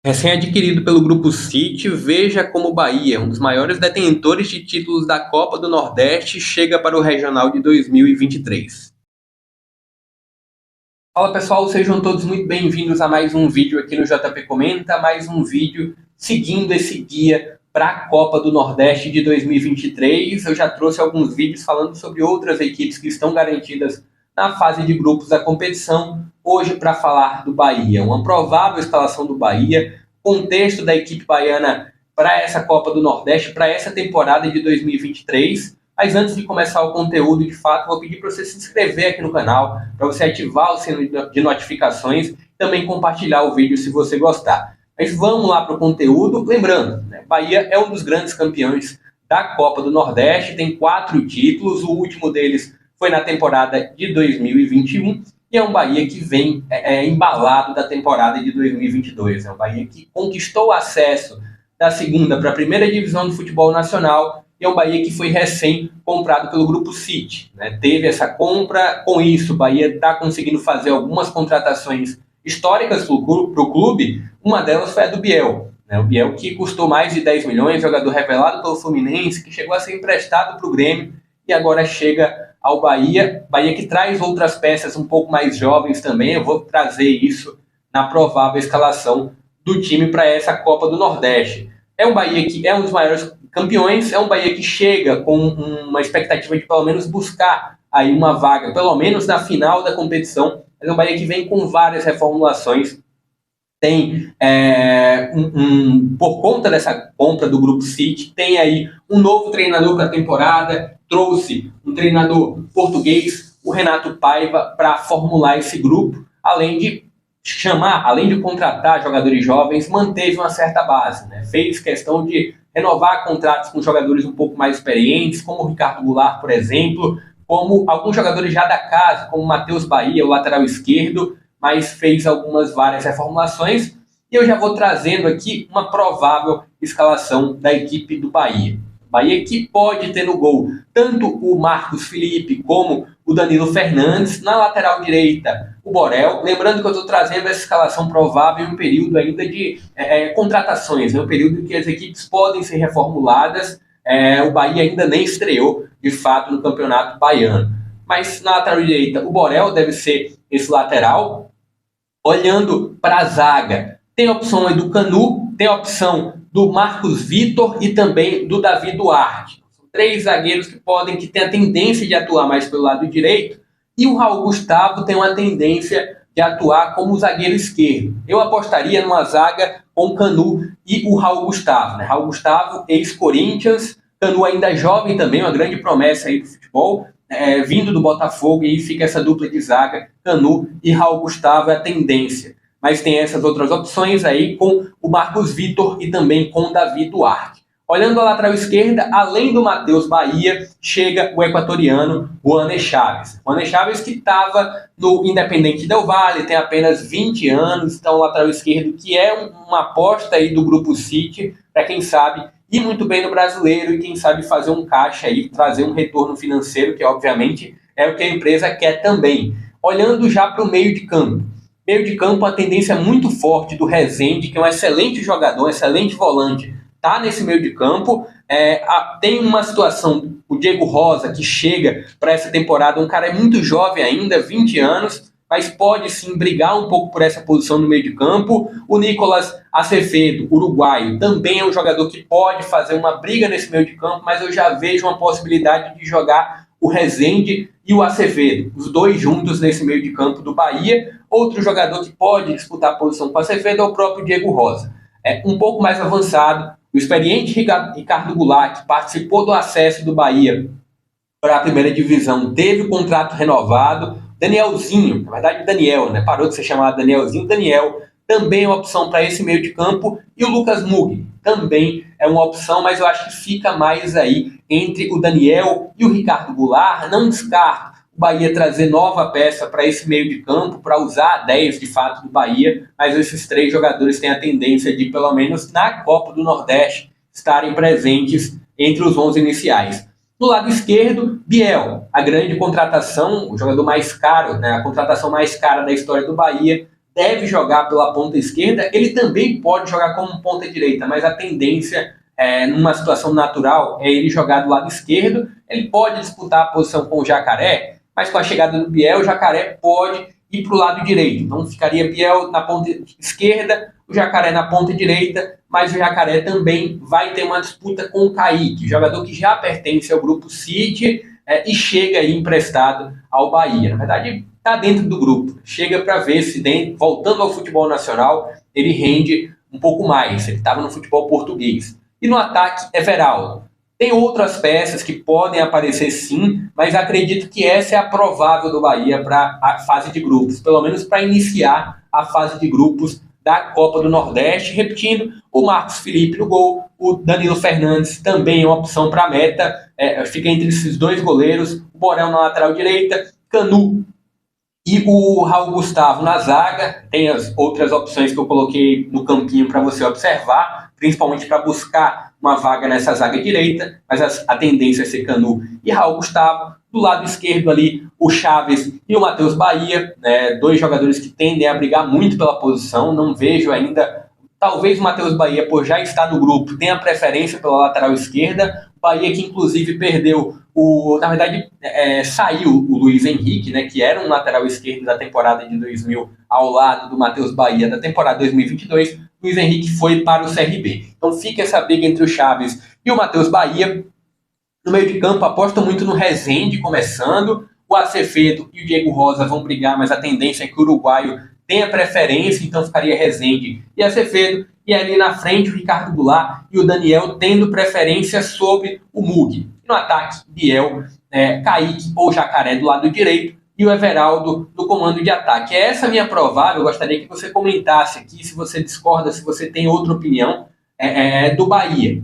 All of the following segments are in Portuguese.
Recém-adquirido pelo Grupo City, veja como o Bahia, um dos maiores detentores de títulos da Copa do Nordeste, chega para o Regional de 2023. Fala pessoal, sejam todos muito bem-vindos a mais um vídeo aqui no JP Comenta, mais um vídeo seguindo esse guia para a Copa do Nordeste de 2023. Eu já trouxe alguns vídeos falando sobre outras equipes que estão garantidas na fase de grupos da competição. Hoje para falar do Bahia, uma provável escalação do Bahia, contexto da equipe baiana para essa Copa do Nordeste, para essa temporada de 2023. Mas antes de começar o conteúdo, de fato, vou pedir para você se inscrever aqui no canal, para você ativar o sino de notificações, também compartilhar o vídeo se você gostar. Mas vamos lá para o conteúdo. Lembrando, né, Bahia é um dos grandes campeões da Copa do Nordeste, tem 4 títulos, o último deles foi na temporada de 2021, e é um Bahia que vem embalado da temporada de 2022. É um Bahia que conquistou o acesso da segunda para a primeira divisão do futebol nacional, e é um Bahia que foi recém-comprado pelo Grupo City. Né? Teve essa compra, com isso o Bahia está conseguindo fazer algumas contratações históricas para o clube, uma delas foi a do Biel. Né? O Biel que custou mais de 10 milhões, jogador revelado pelo Fluminense, que chegou a ser emprestado para o Grêmio e agora chega ao Bahia. Bahia que traz outras peças um pouco mais jovens também, eu vou trazer isso na provável escalação do time para essa Copa do Nordeste. É um Bahia que é um dos maiores campeões, é um Bahia que chega com uma expectativa de pelo menos buscar aí uma vaga, pelo menos na final da competição. É um Bahia que vem com várias reformulações. Tem, por conta dessa compra do Grupo City, tem aí um novo treinador para a temporada, trouxe um treinador português, o Renato Paiva, para formular esse grupo, além de contratar jogadores jovens, manteve uma certa base, né? Fez questão de renovar contratos com jogadores um pouco mais experientes, como o Ricardo Goulart, por exemplo, como alguns jogadores já da casa, como o Matheus Bahia, o lateral esquerdo, mas fez várias reformulações, e eu já vou trazendo aqui uma provável escalação da equipe do Bahia. Bahia que pode ter no gol tanto o Marcos Felipe como o Danilo Fernandes, na lateral direita o Borel. Lembrando que eu estou trazendo essa escalação provável em um período ainda de contratações, um período em que as equipes podem ser reformuladas. O Bahia ainda nem estreou de fato no Campeonato Baiano. Mas na lateral direita o Borel deve ser esse lateral. Olhando para a zaga, tem a opção aí do Canu, tem a opção do Marcos Vitor e também do Davi Duarte. São 3 zagueiros que têm a tendência de atuar mais pelo lado direito, e o Raul Gustavo tem uma tendência de atuar como zagueiro esquerdo. Eu apostaria numa zaga com o Canu e o Raul Gustavo. Né? Raul Gustavo, ex-Corinthians, Canu ainda jovem também, uma grande promessa aí do futebol, vindo do Botafogo, e aí fica essa dupla de zaga, Canu e Raul Gustavo é a tendência. Mas tem essas outras opções aí com o Marcos Vitor e também com o Davi Duarte. Olhando a lateral esquerda, além do Matheus Bahia, chega o equatoriano Juanes Chaves. Juanes Chaves que estava no Independente Del Valle, tem apenas 20 anos, então o lateral esquerdo que é uma aposta aí do Grupo City, para quem sabe ir muito bem no Brasileiro e quem sabe fazer um caixa aí, trazer um retorno financeiro, que obviamente é o que a empresa quer também. Olhando já para o meio de campo. Meio de campo, a tendência muito forte do Rezende, que é um excelente jogador, um excelente volante, está nesse meio de campo. Tem uma situação, o Diego Rosa, que chega para essa temporada, um cara muito jovem ainda, 20 anos, mas pode sim brigar um pouco por essa posição no meio de campo. O Nicolas Acevedo, uruguaio, também é um jogador que pode fazer uma briga nesse meio de campo, mas eu já vejo uma possibilidade de jogar o Rezende e o Acevedo, os dois juntos nesse meio de campo do Bahia. Outro jogador que pode disputar a posição com o Acevedo é o próprio Diego Rosa. Um pouco mais avançado, o experiente Ricardo Goulart, que participou do acesso do Bahia para a primeira divisão, teve o contrato renovado. Danielzinho, na verdade Daniel, né? Parou de ser chamado Danielzinho, Daniel também é uma opção para esse meio de campo, e o Lucas Mugni também é uma opção, mas eu acho que fica mais aí entre o Daniel e o Ricardo Goulart. Não descarto o Bahia trazer nova peça para esse meio de campo, para usar a 10 de fato do Bahia, mas esses 3 jogadores têm a tendência de, pelo menos na Copa do Nordeste, estarem presentes entre os 11 iniciais. Do lado esquerdo, Biel, a grande contratação, o jogador mais caro, né, a contratação mais cara da história do Bahia, deve jogar pela ponta esquerda, ele também pode jogar como ponta direita, mas a tendência, numa situação natural, é ele jogar do lado esquerdo. Ele pode disputar a posição com o Jacaré, mas com a chegada do Biel, o Jacaré pode ir para o lado direito. Então ficaria Biel na ponta esquerda, o Jacaré na ponta direita, mas o Jacaré também vai ter uma disputa com o Kaique, jogador que já pertence ao Grupo City e chega aí emprestado ao Bahia. Na verdade, está dentro do grupo. Chega para ver se, voltando ao futebol nacional, ele rende um pouco mais. Ele estava no futebol português. E no ataque, Everaldo. Tem outras peças que podem aparecer sim, mas acredito que essa é a provável do Bahia para a fase de grupos, pelo menos para iniciar a fase de grupos da Copa do Nordeste. Repetindo, o Marcos Felipe no gol, o Danilo Fernandes também é uma opção para a meta, fica entre esses dois goleiros, o Borel na lateral direita, Canu e o Raul Gustavo na zaga. Tem as outras opções que eu coloquei no campinho para você observar, principalmente para buscar uma vaga nessa zaga direita, mas a tendência é ser Canu e Raul Gustavo. Do lado esquerdo ali, o Chaves e o Matheus Bahia, né, dois jogadores que tendem a brigar muito pela posição. Não vejo ainda, talvez o Matheus Bahia, por já estar no grupo, tenha preferência pela lateral esquerda. O Bahia que inclusive perdeu, na verdade saiu o Luiz Henrique, né, que era um lateral esquerdo da temporada de 2000, ao lado do Matheus Bahia da temporada 2022. Luiz Henrique foi para o CRB. Então fica essa briga entre o Chaves e o Matheus Bahia. No meio de campo, aposto muito no Rezende começando. O Acevedo e o Diego Rosa vão brigar, mas a tendência é que o uruguaio tenha preferência, então ficaria Rezende e Acevedo. E ali na frente, o Ricardo Goulart e o Daniel tendo preferência sobre o Mug. No ataque, Biel, Kaique ou Jacaré do lado direito e o Everaldo no comando de ataque. Essa é a minha provável. Eu gostaria que você comentasse aqui se você discorda, se você tem outra opinião do Bahia.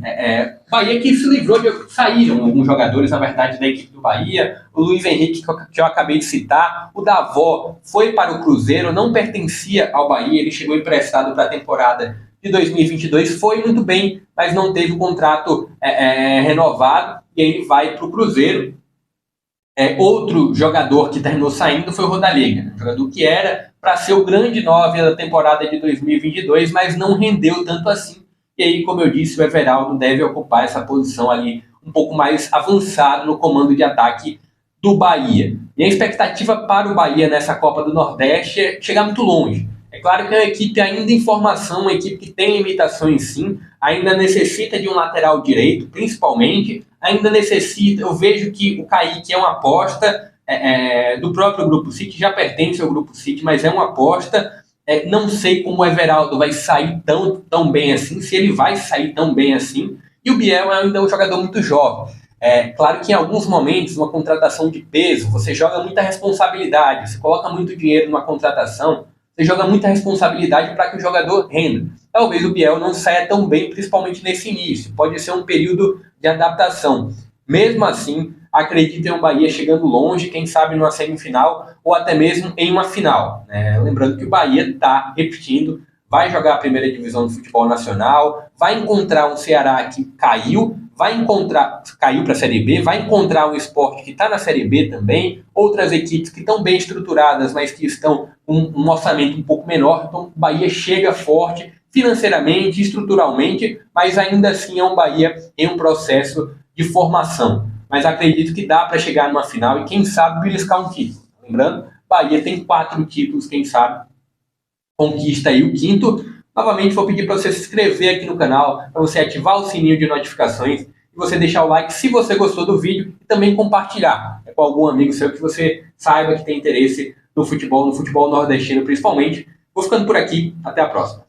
Bahia que se livrou saíram alguns jogadores, na verdade, da equipe do Bahia. O Luiz Henrique, que eu acabei de citar. O Davó foi para o Cruzeiro, não pertencia ao Bahia, ele chegou emprestado para a temporada de 2022, foi muito bem, mas não teve o contrato renovado, e aí ele vai para o Cruzeiro. Outro jogador que terminou saindo foi o Rodalega, né? Jogador que era para ser o grande 9 da temporada de 2022, mas não rendeu tanto assim. E aí, como eu disse, o Everaldo deve ocupar essa posição ali um pouco mais avançado no comando de ataque do Bahia. E a expectativa para o Bahia nessa Copa do Nordeste é chegar muito longe. É claro que é uma equipe ainda em formação, uma equipe que tem limitações sim, ainda necessita de um lateral direito, principalmente, ainda necessita, eu vejo que o Kaique é uma aposta do próprio Grupo City, já pertence ao Grupo City, mas é uma aposta. Não sei como o Everaldo vai sair tão bem assim, se ele vai sair tão bem assim. E o Biel é ainda um jogador muito jovem. Claro que em alguns momentos, uma contratação de peso, você joga muita responsabilidade, você coloca muito dinheiro numa contratação, você joga muita responsabilidade para que o jogador renda. Talvez o Biel não saia tão bem, principalmente nesse início. Pode ser um período de adaptação. Mesmo assim, acredito em um Bahia chegando longe, quem sabe numa semifinal ou até mesmo em uma final. Lembrando que o Bahia está repetindo, vai jogar a primeira divisão do futebol nacional, vai encontrar um Ceará que caiu para a Série B, vai encontrar um Sport que está na Série B também, outras equipes que estão bem estruturadas, mas que estão com um orçamento um pouco menor. Então o Bahia chega forte financeiramente, estruturalmente, mas ainda assim é um Bahia em um processo de formação. Mas acredito que dá para chegar numa final e quem sabe beliscar um título. Lembrando, Bahia tem 4 títulos, quem sabe conquista aí o 5º. Novamente vou pedir para você se inscrever aqui no canal, para você ativar o sininho de notificações e você deixar o like se você gostou do vídeo e também compartilhar com algum amigo seu que você saiba que tem interesse no futebol nordestino principalmente. Vou ficando por aqui, até a próxima.